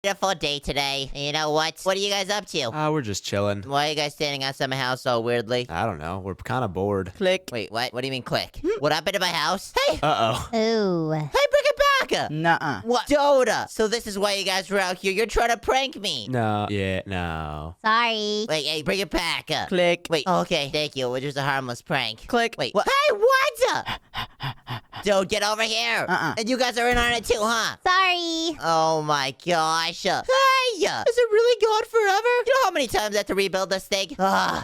beautiful day today. And you know what? What are you guys up to? We're just chilling. Why are you guys standing outside my house so weirdly? I don't know. We're kind of bored. Click. Wait, what? What do you mean click? What happened to my house? Hey! Uh-oh. Ooh. Hey, bring it back! Nuh-uh. What? Dota! So this is why you guys were out here. You're trying to prank me. No. Yeah, no. Sorry. Wait, hey, bring it back. Click. Wait, oh, okay, thank you. It was a harmless prank. Click. Wait, what? Hey, what? Dude, get over here. And you guys are in on it too, huh? Sorry. Oh my gosh. Hey! Is it really gone forever? You know how many times I have to rebuild this thing?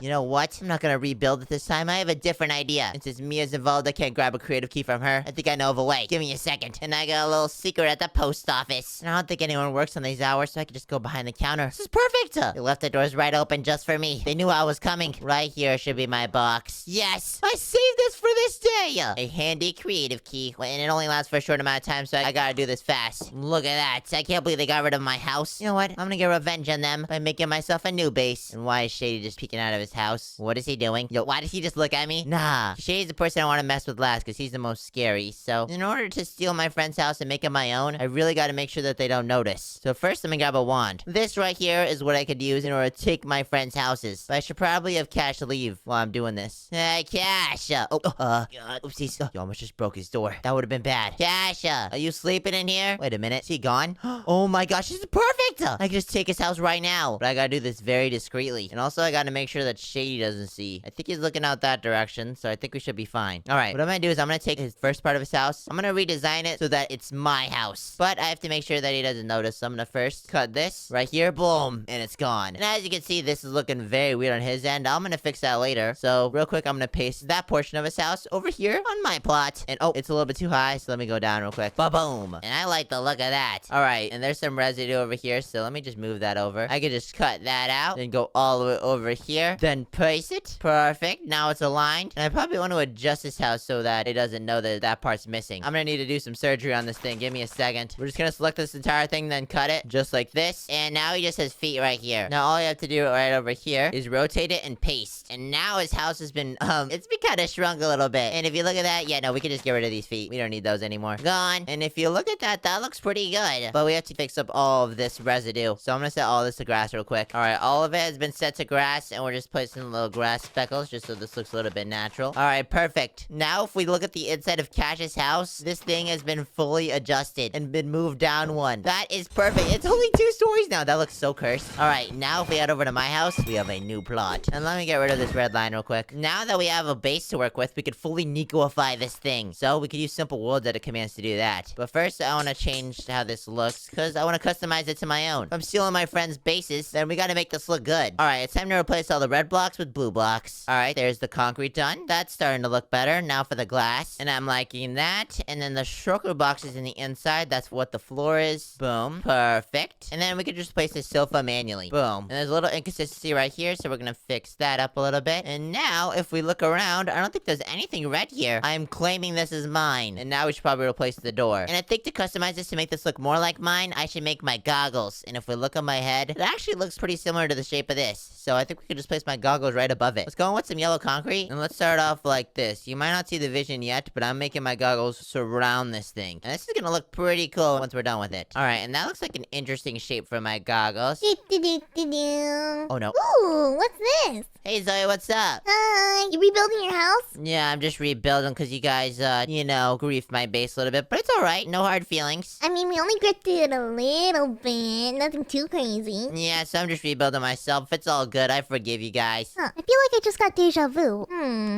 You know what? I'm not gonna rebuild it this time. I have a different idea. And since Mia's involved, I can't grab a creative key from her. I think I know of a way. Give me a second. And I got a little secret at the post office. And I don't think anyone works on these hours, so I can just go behind the counter. This is perfect. They left the doors right open just for me. They knew I was coming. Right here should be my box. Yes! I saved this for this day! A handy creative key. And it only lasts for a short amount of time, so I gotta do this fast. Look at that. I can't believe they got rid of my house. You know what? I'm gonna get revenge on them by making myself a new base. And why is Shady just peeking out of his house? What is he doing? Yo, why does he just look at me? Nah. Shady's the person I want to mess with last, because he's the most scary. So, in order to steal my friend's house and make it my own, I really gotta make sure that they don't notice. So first, I'm gonna grab a wand. This right here is what I could use in order to take my friend's houses. But I should probably have Cash leave while I'm doing this. Hey, Cash! Oopsies. You almost just broke his door. That would have been bad. Cash, are you sleeping in here? Wait a minute. Is he gone? Oh my gosh, this is perfect! I can just take his house right now. But I gotta do this very discreetly. And also, I gotta make sure that Shady doesn't see. I think he's looking out that direction, so I think we should be fine. Alright, what I'm gonna do is I'm gonna take his first part of his house. I'm gonna redesign it so that it's my house. But I have to make sure that he doesn't notice. So I'm gonna first cut this right here. Boom. And it's gone. And as you can see, this is looking very weird on his end. I'm gonna fix that later. So real quick, I'm gonna paste that portion of his house over here on my plot. And oh, it's a little bit too high, so let me go down real quick. Ba-boom. And I like the look of that. Alright, and there's some residue over here, so let me just move that over. I can just cut that out, then go all the way over here, then paste it. Perfect. Now it's aligned. And I probably want to adjust this house so that it doesn't know that that part's missing. I'm gonna need to do some surgery on this thing. Give me a second. We're just gonna select this entire thing, then cut it, just like this. And now he just has feet right here. Now all you have to do right over here is rotate it and paste. And now his house has been, it's been kind of shrunk a little bit. And if you look at that, yeah, no, we can just get rid of these feet. We don't need those anymore. Gone. And if you look at that, that looks pretty good. But we have to fix up all of this residue. So I'm gonna set all this to grass real quick. Alright, all of it has been set to grass, and we're just placing little grass speckles just so this looks a little bit natural. Alright, perfect. Now if we look at the inside of Cash's house, this thing has been fully adjusted and been moved down one. That is perfect. It's only 2 stories now. That looks so cursed. Alright, now if we head over to my house, we have a new plot. And let me get rid of this red line real quick. Now that we have a base to work with, we could fully Nicoify this thing. So we could use simple world edit commands to do that. But first, I want to change how this looks, because I want to customize it to my own. If I'm stealing my friend's bases, then we gotta make this look good. Alright, it's time to replace all the red blocks with blue blocks. Alright, there's the concrete done. That's starting to look better. Now for the glass. And I'm liking that. And then the shulker boxes in the inside. That's what the floor is. Boom. Perfect. And then we could just place the sofa manually. Boom. And there's a little inconsistency right here, so we're gonna fix that up a little bit. And now, if we look around, I don't think there's anything red here. I'm claiming this is mine. And now we should probably replace the door. And I think to customize this to make this look more like mine, I should make my goggles. And if we look on my head, it actually looks pretty similar to the shape of this. So I think we could just place my goggles right above it. Let's go in with some yellow concrete. And let's start off like this. You might not see the vision yet, but I'm making my goggles surround this thing. And this is gonna look pretty cool once we're done with it. Alright, and that looks like an interesting shape for my goggles. Oh no. Ooh, what's this? Hey Zoe, what's up? Hi. You rebuilding your house? Yeah, I'm just rebuilding because you guys, griefed my base a little bit. But it's alright, no hard feelings. I mean, we only gripped it a little bit. Nothing too crazy. Yeah, so I'm just rebuilding myself. It's all good. I forgive you guys. Huh, I feel like I just got deja vu.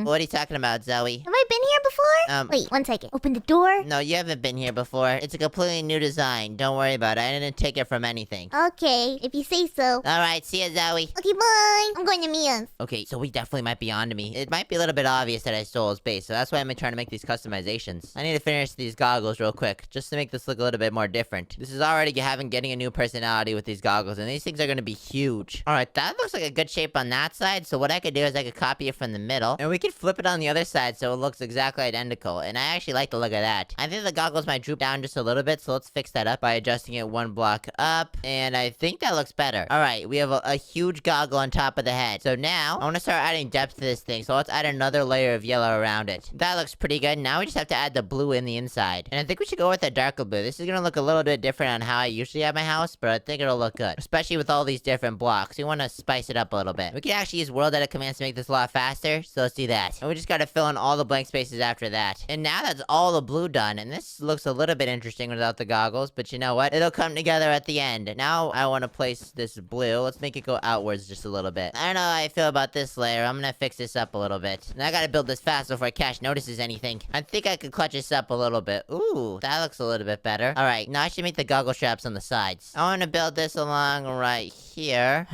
What are you talking about, Zoe? Have I been here before? Wait, 1 second. Open the door. No, you haven't been here before. It's a completely new design. Don't worry about it. I didn't take it from anything. Okay, if you say so. Alright, see ya, Zoe. Okay, bye. I'm going to Mia's. Okay, so we definitely might be onto me. It might be a little bit obvious that I stole his base, so that's why I'm trying to make these customizations. I need to finish these goggles real quick, just to make this look a little bit more different. This is already getting a new personality with these goggles, and these things are gonna be huge. Alright, that looks like a good shape on that side, so what I could do is I could copy it from the middle, and we could flip it on the other side so it looks exactly identical, and I actually like the look of that. I think the goggles might droop down just a little bit, so let's fix that up by adjusting it 1 block up, and I think that looks better. Alright, we have a huge goggle on top of the head. So now, I want to start adding depth to this thing, so let's add another layer of yellow around it. That looks pretty good. Now we just have to add the blue in the inside. And I think we should go with a darker blue. This is gonna look a little bit different on how I usually have my house, but I think think it'll look good. Especially with all these different blocks. We want to spice it up a little bit. We can actually use world edit commands to make this a lot faster, so let's do that. And we just gotta fill in all the blank spaces after that. And now that's all the blue done, and this looks a little bit interesting without the goggles, but you know what? It'll come together at the end. Now I want to place this blue. Let's make it go outwards just a little bit. I don't know how I feel about this layer. I'm gonna fix this up a little bit. And I gotta build this fast before Cash notices anything. I think I could clutch this up a little bit. Ooh, that looks a little bit better. Alright, now I should make the goggle straps on the sides. I want to build this along right here.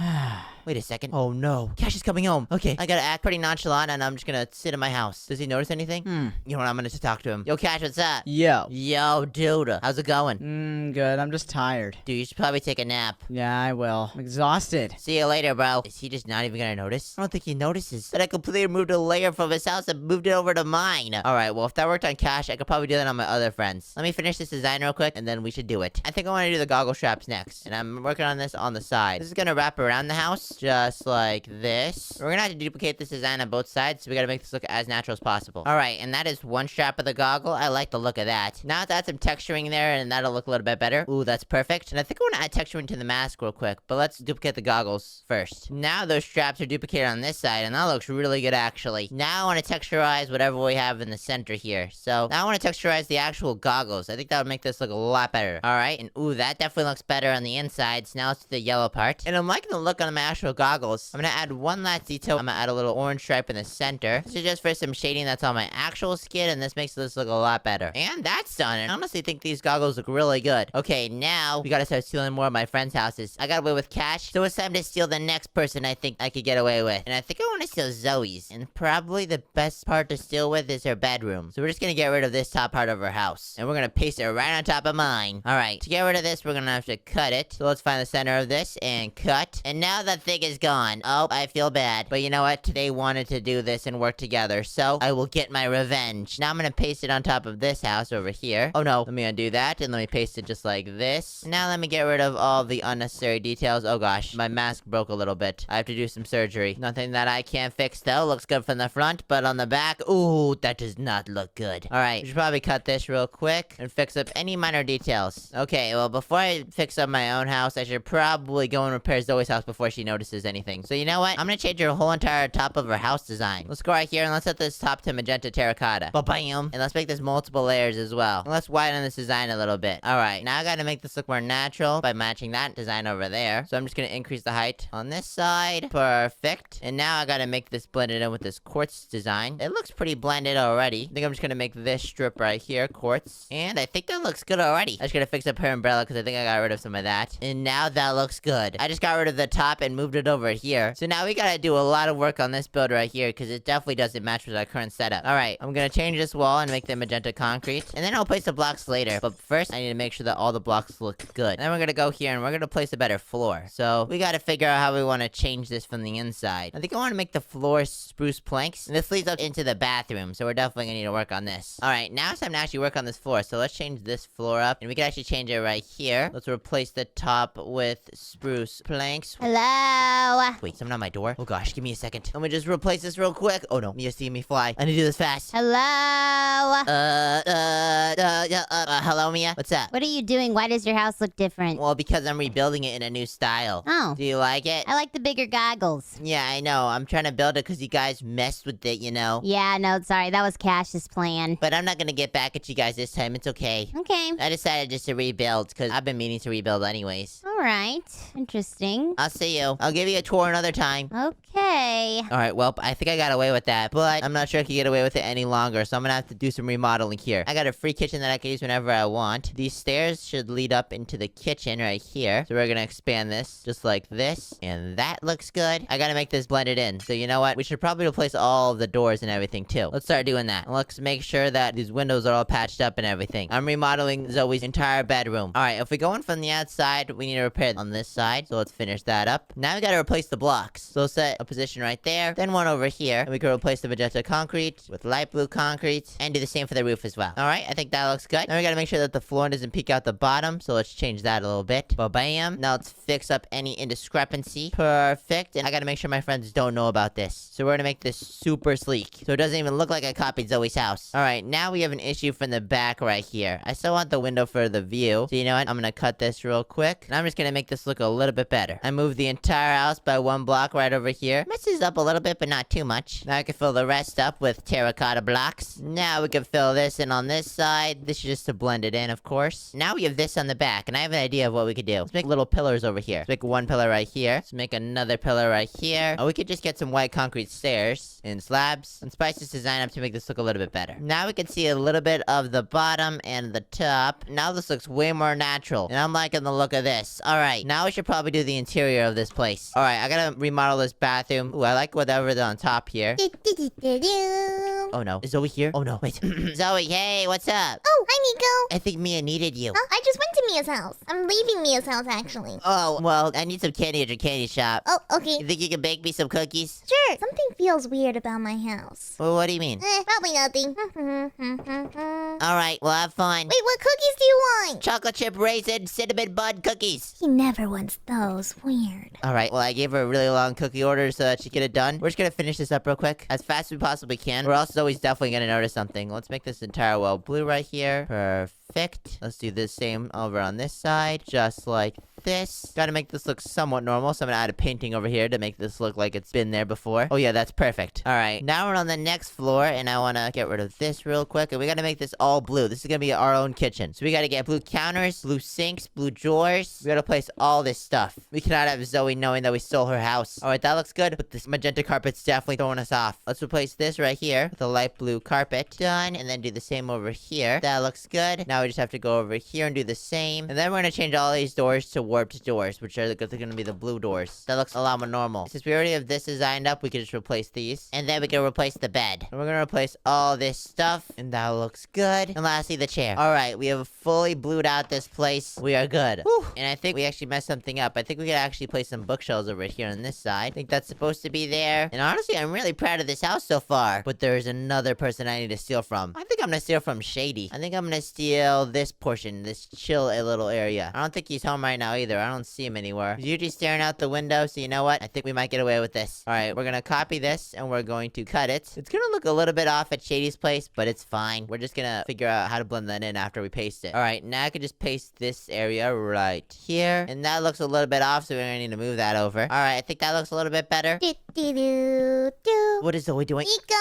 Wait a second. Oh no. Cash is coming home. Okay, I gotta act pretty nonchalant and I'm just gonna sit in my house. Does he notice anything? You know what? I'm gonna just talk to him. Yo, Cash, what's up? Yo. Yo, dude. How's it going? Good. I'm just tired. Dude, you should probably take a nap. Yeah, I will. I'm exhausted. See you later, bro. Is he just not even gonna notice? I don't think he notices that I completely removed a layer from his house and moved it over to mine. Alright, well, if that worked on Cash, I could probably do that on my other friends. Let me finish this design real quick and then we should do it. I think I want to do the goggle straps next. And I'm working on this on the side. This is gonna wrap around the house, just like this. We're gonna have to duplicate this design on both sides, so we gotta make this look as natural as possible. Alright, and that is one strap of the goggle. I like the look of that. Now to add some texturing there, and that'll look a little bit better. Ooh, that's perfect. And I think I want to add texturing to the mask real quick, but let's duplicate the goggles first. Now those straps are duplicated on this side, and that looks really good actually. Now I want to texturize whatever we have in the center here. So now I want to texturize the actual goggles. I think that would make this look a lot better. Alright, and ooh, that definitely looks better on the insides. Now it's the yellow part. And I'm liking the look on my actual goggles. I'm gonna add one last detail. I'm gonna add a little orange stripe in the center. This is just for some shading that's on my actual skin, and this makes this look a lot better. And that's done. And I honestly think these goggles look really good. Okay, now we gotta start stealing more of my friends' houses. I got away with Cash, so it's time to steal the next person I think I could get away with. And I think I want to steal Zoe's. And probably the best part to steal with is her bedroom. So we're just gonna get rid of this top part of her house. And we're gonna paste it right on top of mine. Alright, to get rid of this, we're gonna have to cut it. So let's find the center of this and cut. And now that thing is gone. Oh, I feel bad. But you know what? They wanted to do this and work together. So I will get my revenge. Now I'm gonna paste it on top of this house over here. Oh no, let me undo that and let me paste it just like this. Now let me get rid of all the unnecessary details. Oh gosh, my mask broke a little bit. I have to do some surgery. Nothing that I can't fix though. Looks good from the front, but on the back, ooh, that does not look good. Alright, we should probably cut this real quick and fix up any minor details. Okay, well before I fix up my own house, I should probably go and repair Zoe's house before she notices anything. So you know what? I'm gonna change her whole entire top of her house design. Let's go right here and let's set this top to magenta terracotta. Ba-bam! And let's make this multiple layers as well. And let's widen this design a little bit. Alright, now I gotta make this look more natural by matching that design over there. So I'm just gonna increase the height on this side. Perfect. And now I gotta make this blended in with this quartz design. It looks pretty blended already. I think I'm just gonna make this strip right here, quartz. And I think that looks good already. I just gotta fix up her umbrella because I think I got rid of some of that. And now that looks good. I just got rid of the top and moved it over here. So now we gotta do a lot of work on this build right here because it definitely doesn't match with our current setup. Alright, I'm gonna change this wall and make the magenta concrete. And then I'll place the blocks later. But first, I need to make sure that all the blocks look good. Then we're gonna go here and we're gonna place a better floor. So we gotta figure out how we wanna change this from the inside. I think I wanna make the floor spruce planks. And this leads up into the bathroom. So we're definitely gonna need to work on this. Alright, now it's time to actually work on this floor. So let's change this floor up. And we can actually change it right here. Let's replace the top with spruce planks. Hello. Wait, someone on my door? Oh gosh, give me a second. Let me just replace this real quick. Oh no, Mia see me fly. I need to do this fast. Hello. Hello, Mia? What's up? What are you doing? Why does your house look different? Well, because I'm rebuilding it in a new style. Oh. Do you like it? I like the bigger goggles. Yeah, I know. I'm trying to build it because you guys messed with it, you know? Yeah, no, sorry. That was Cash's plan. But I'm not gonna get back at you guys this time. It's okay. Okay. I decided just to rebuild because I've been meaning to rebuild anyways. All right. Interesting. I'll see you. I'll give you a tour another time. Okay. Alright, well, I think I got away with that, but I'm not sure I can get away with it any longer, so I'm gonna have to do some remodeling here. I got a free kitchen that I can use whenever I want. These stairs should lead up into the kitchen right here. So we're gonna expand this, just like this, and that looks good. I gotta make this blended in, so you know what? We should probably replace all of the doors and everything too. Let's start doing that. And let's make sure that these windows are all patched up and everything. I'm remodeling Zoe's entire bedroom. Alright, if we go in from the outside, we need to repair on this side, so let's finish that up. Now we gotta replace the blocks. So let's set a position right there, then one over here, and we can replace the magenta concrete with light blue concrete, and do the same for the roof as well. Alright, I think that looks good. Now we gotta make sure that the floor doesn't peek out the bottom, so let's change that a little bit. Ba-bam. Now let's fix up any indiscrepancy. Perfect. And I gotta make sure my friends don't know about this. So we're gonna make this super sleek, so it doesn't even look like I copied Zoe's house. Alright, now we have an issue from the back right here. I still want the window for the view, so you know what? I'm gonna cut this real quick, and I'm just gonna make this look a little bit better. I moved the entire house by 1 block right over here. Messes up a little bit, but not too much. Now I can fill the rest up with terracotta blocks. Now we can fill this in on this side. This is just to blend it in, of course. Now we have this on the back, and I have an idea of what we could do. Let's make little pillars over here. Let's make one pillar right here. Let's make another pillar right here. Or we could just get some white concrete stairs and slabs and spice this design up to make this look a little bit better. Now we can see a little bit of the bottom and the top. Now this looks way more natural, and I'm liking the look of this. Alright, now we should probably do the interior of this place. Alright, I gotta remodel this bathroom. Ooh, I like whatever's on top here. Oh no, is Zoe here? Oh no, wait. Zoe, hey, what's up? Oh, hi, Nico. I think Mia needed you. Oh, I just went to Mia's house. I'm leaving Mia's house, actually. Oh, well, I need some candy at your candy shop. Oh, okay. You think you can bake me some cookies? Sure. Something feels weird about my house. Well, what do you mean? Probably nothing. Alright, well, have fun. Wait, what cookies do you want? Chocolate chip raisin cinnamon bun cookies. He never wants those. Weird. Alright, well, I gave her a really long cookie order so that she could get it done. We're just gonna finish this up real quick, as fast as we possibly can. We're also always definitely gonna notice something. Let's make this entire wall blue right here. Perfect. Let's do the same over on this side, just like this. Gotta make this look somewhat normal, so I'm gonna add a painting over here to make this look like it's been there before. Oh yeah, that's perfect. Alright, now we're on the next floor, and I wanna get rid of this real quick, and we gotta make this all blue. This is gonna be our own kitchen. So we gotta get blue counters, blue sinks, blue drawers. We gotta place all this stuff. We cannot have Zoe knowing that we stole her house. Alright, that looks good, but this magenta carpet's definitely throwing us off. Let's replace this right here with a light blue carpet. Done, and then do the same over here. That looks good. Now we just have to go over here and do the same. And then we're gonna change all these doors to warped doors, which are gonna be the blue doors. That looks a lot more normal. Since we already have this designed up, we can just replace these. And then we can replace the bed. And we're gonna replace all this stuff, and that looks good. And lastly, the chair. Alright, we have fully blued out this place. We are good. Whew. And I think we actually messed something up. I think we could actually place some bookshelves over here on this side. I think that's supposed to be there. And honestly, I'm really proud of this house so far. But there's another person I need to steal from. I think I'm gonna steal from Shady. I think I'm gonna steal this portion, this chill little area. I don't think he's home right now either. I don't see him anywhere. He's usually staring out the window, so you know what? I think we might get away with this. Alright, we're gonna copy this, and we're going to cut it. It's gonna look a little bit off at Shady's place, but it's fine. We're just gonna figure out how to blend that in after we paste it. Alright, now I can just paste this area right here. And that looks a little bit off, so we're gonna need to move that over. Alright, I think that looks a little bit better. What is Zoe doing? Nico!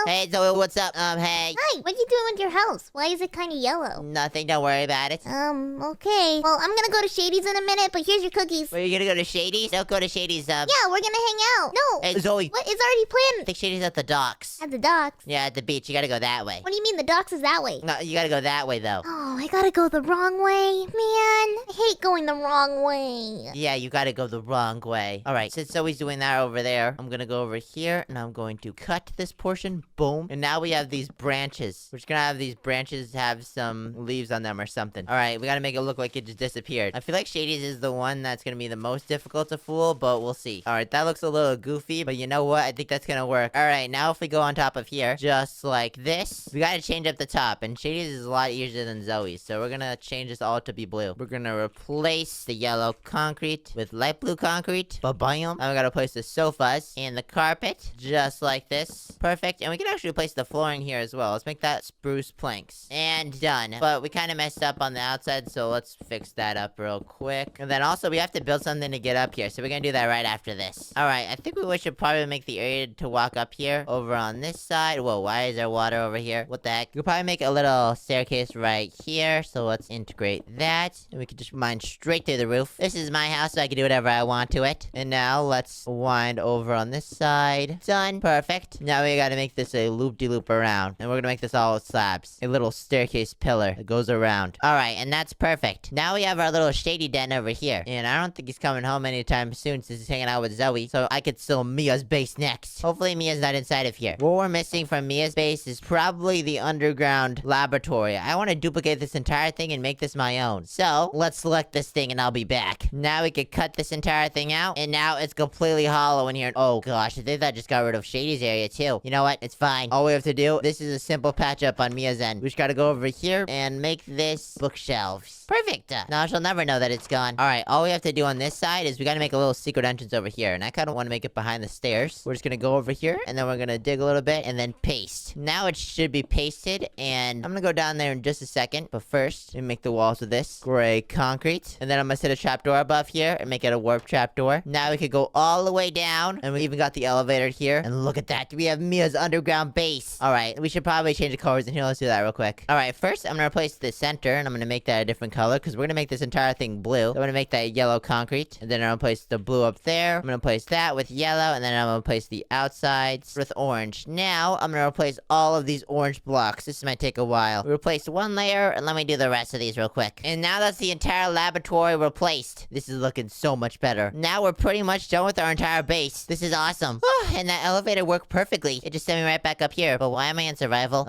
Hey, Zoe, what's up? Hey. Hi, what are you doing with your house? Why is it kind of yellow? Nothing, don't worry about it. Okay. Well, I'm gonna go to Shady's in a minute, but here's your cookies. Where, you gonna go to Shady's? Don't go to Shady's, Yeah, we're gonna hang out. No. Hey, Zoe. What? It's already I planned. think Shady's at the docks. At the docks. Yeah, at the beach. You gotta go that way. What do you mean the docks is that way? No, you gotta go that way, though. Oh, I gotta go the wrong way. Man, I hate going the wrong way. Yeah, you gotta go the wrong way. Alright, since Zoe's doing that over there, I'm gonna go over here, and I'm going to cut this portion. Boom. And now we have these branches. We're just gonna have these branches have some leaves on them or something. Alright, we gotta make it look like it just disappeared. I feel like Shady's is the one that's gonna be the most difficult to fool, but we'll see. Alright, that looks a little goofy, but you know what? I think that's gonna work. Alright, now if we go on top of here, just like this, we gotta change up the top, and Shady's is a lot easier than Zoe's, so we're gonna change this all to be blue. We're gonna replace the yellow concrete with light blue concrete. Ba-bam. Now we gotta replace the sofas and the carpet, just like this. Perfect. And we can actually replace the flooring here as well. Let's make that spruce planks. And done. But we kind of messed up on the outside, so let's fix that up real quick. And then also, we have to build something to get up here, so we're gonna do that right after this. Alright, I think we should probably make the area to walk up here over on this side. Whoa, why is there water over here? What the heck? We'll probably make a little staircase right here, so let's integrate that. And we can just mine straight through the roof. This is my house, so I can do whatever I want to it. And now, let's wind over on this side. Done. Perfect. Now we gotta make this a loop-de-loop around. And we're gonna make this all with slabs. A little staircase pillar that goes around. Alright, and that's perfect. Now we have our little Shady den over here. And I don't think he's coming home anytime soon since he's hanging out with Zoe. So I could steal Mia's base next. Hopefully Mia's not inside of here. What we're missing from Mia's base is probably the underground laboratory. I want to duplicate this entire thing and make this my own. So, let's select this thing and I'll be back. Now we can cut this entire thing out. And now it's completely hollow in here. different. Oh gosh, I think that just got rid of Shady's area too. You know what? It's fine. All we have to do, this is a simple patch up on Mia's end. We just gotta go over here and make this bookshelves. Perfect. Now she'll never know that it's gone. Alright, all we have to do on this side is we gotta make a little secret entrance over here. And I kinda wanna make it behind the stairs. We're just gonna go over here and then we're gonna dig a little bit and then paste. Now it should be pasted and I'm gonna go down there in just a second. But first, we make the walls with this gray concrete. And then I'm gonna set a trapdoor above here and make it a warp trapdoor. Now we could go all the way down and we even got the elevator here. And look at that, we have Mia's underground base. Alright, we should probably change the colors in here. Let's do that real quick. Alright, first I'm gonna replace the center and I'm gonna make that a different color because we're gonna make this entire thing blue. So I'm gonna make that yellow concrete. And then I'm gonna place the blue up there. I'm gonna place that with yellow and then I'm gonna place the outsides with orange. Now I'm gonna replace all of these orange blocks. This might take a while. We replace one layer and let me do the rest of these real quick. And now that's the entire laboratory replaced. This is looking so much better. Now we're pretty much done with our entire base. This is awesome. And that elevator worked perfectly. It just sent me right back up here. But why am I in survival?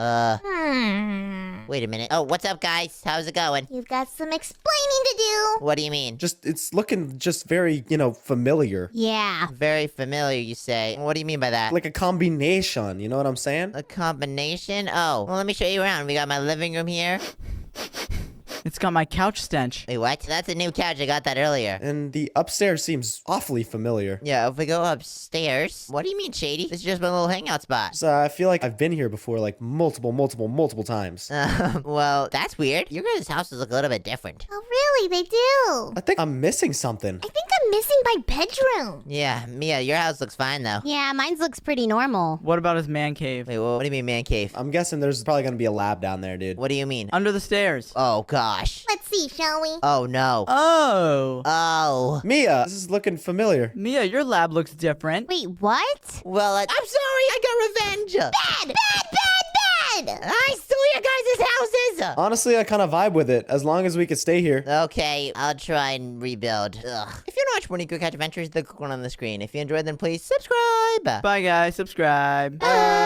Wait a minute. Oh, what's up, guys? How's it going? You've got some explaining to do. What do you mean? It's looking just very, familiar. Yeah. Very familiar, you say. What do you mean by that? Like a combination, you know what I'm saying? A combination? Oh, well, let me show you around. We got my living room here. It's got my couch stench. Wait, what? That's a new couch. I got that earlier. And the upstairs seems awfully familiar. Yeah, if we go upstairs... What do you mean, Shady? This is just my little hangout spot. So I feel like I've been here before, like multiple times. Well, that's weird. Your guys' houses look a little bit different. Oh, really? They do. I think I'm missing something. I think I'm missing my bedroom. Yeah, Mia, your house looks fine, though. Yeah, mine looks pretty normal. What about his man cave? Wait, what do you mean, man cave? I'm guessing there's probably gonna be a lab down there, dude. What do you mean? Under the stairs. Oh, gosh. Let's see, shall we? Oh, no. Oh. Oh. Mia, this is looking familiar. Mia, your lab looks different. Wait, what? Well, I'm sorry. I got revenge. Bad, bad, bad, bad! I stole your guys' houses. Honestly, I kind of vibe with it, as long as we could stay here. Okay, I'll try and rebuild. Ugh. If you want to watch more Nico Catch Adventures, click one on the screen. If you enjoyed, then please subscribe. Bye, guys. Subscribe.